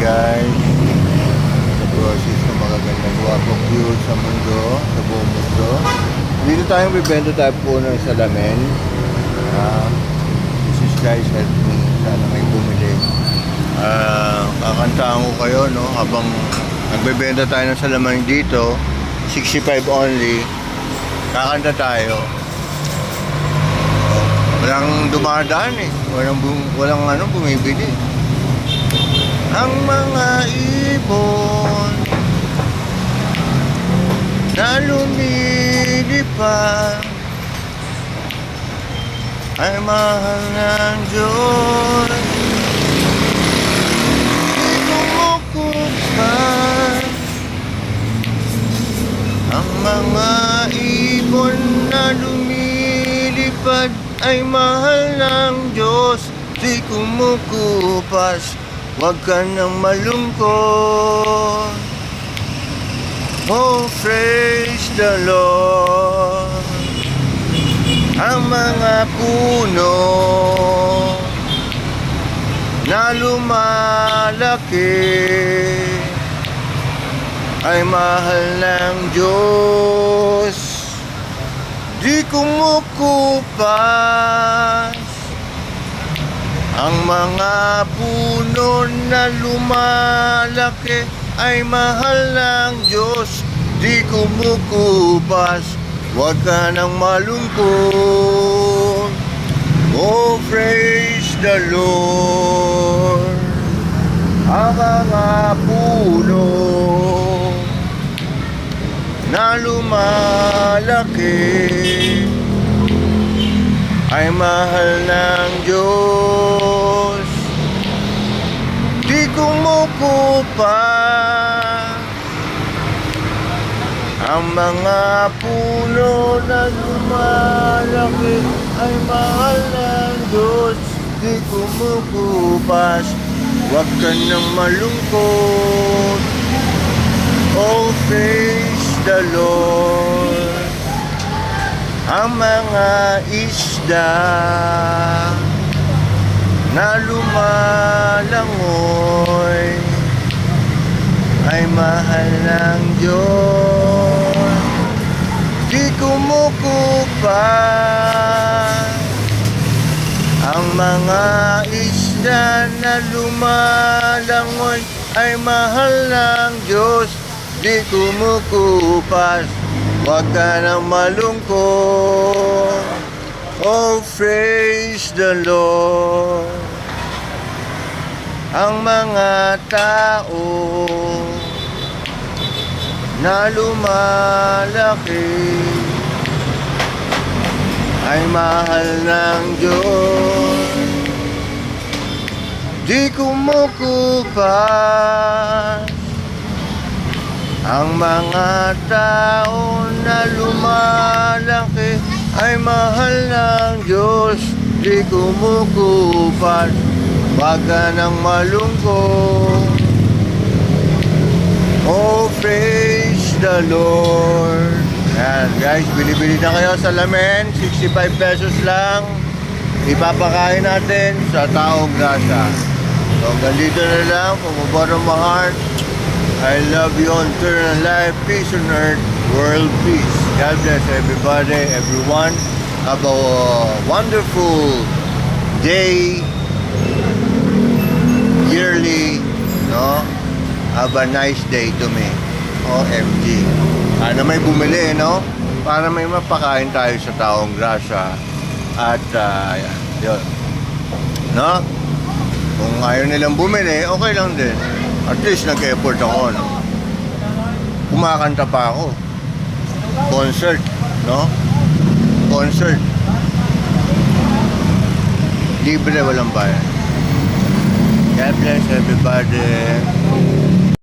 guys, sa process ng magagandang guwapong cute sa mundo, sa buong mundo. Dito tayo bibenta tayo po ng salamin. This is guys, help me, sana may bumili. Kakantaan ko kayo, no, habang nagbebenta tayo ng salamin dito, 65 only, kakanta tayo. Walang dumadaan eh, walang bumibili. Ang mga ibon na lumilipad ay mahal ng Diyos. Di kumukupan ang mga ibon na lumilipad ay mahal ng Diyos. Di kumukupas, huwag ka nang malungkot. Oh, praise the Lord. Ang mga puno na lumalaki ay mahal ng Diyos. Di kumukupas ang mga puno na lumalaki ay mahal ng Diyos. Di kumukupas, huwag ka nang malungkot. Oh, praise the Lord. Ang mga puno na lumalaki ay mahal ng Diyos. Di kumukupas ang mga puno na lumalaki ay mahal ng Diyos. Di kumukupas, huwag ka nang malungkot. Oh, praise the Lord. Ang mga isda na lumalangoy ay mahal ng Diyos. Di kumukupas ang mga isda na lumalangoy ay mahal ng Diyos. Di kumukupas, huwag ka nang malungkot. Oh, praise the Lord. Ang mga tao na lumalaki ay mahal ng Diyos. Di kumukupas ang mga tao na lumalaki ay mahal ng Diyos. Di kumukupas, huwag ka nang malungkot. Oh, praise the Lord. Yan guys, bili-bili na kayo sa salamin, 65 pesos lang. Ipapakain natin sa taong grasa. So ganito na lang, from the bottom of my heart, I love you on eternal life, peace on earth, world peace. God bless everybody, everyone. Have a wonderful day, yearly, no? Have a nice day to me. OMG. Sana may bumili, no? Para may mapakain tayo sa taong grasa. At, yun. No? Kung ayaw nilang bumili, okay lang din. At least nag-effort ako, no? Kumakanta pa ako. Concert, no? Concert. Libre, walang bayan. God bless everybody.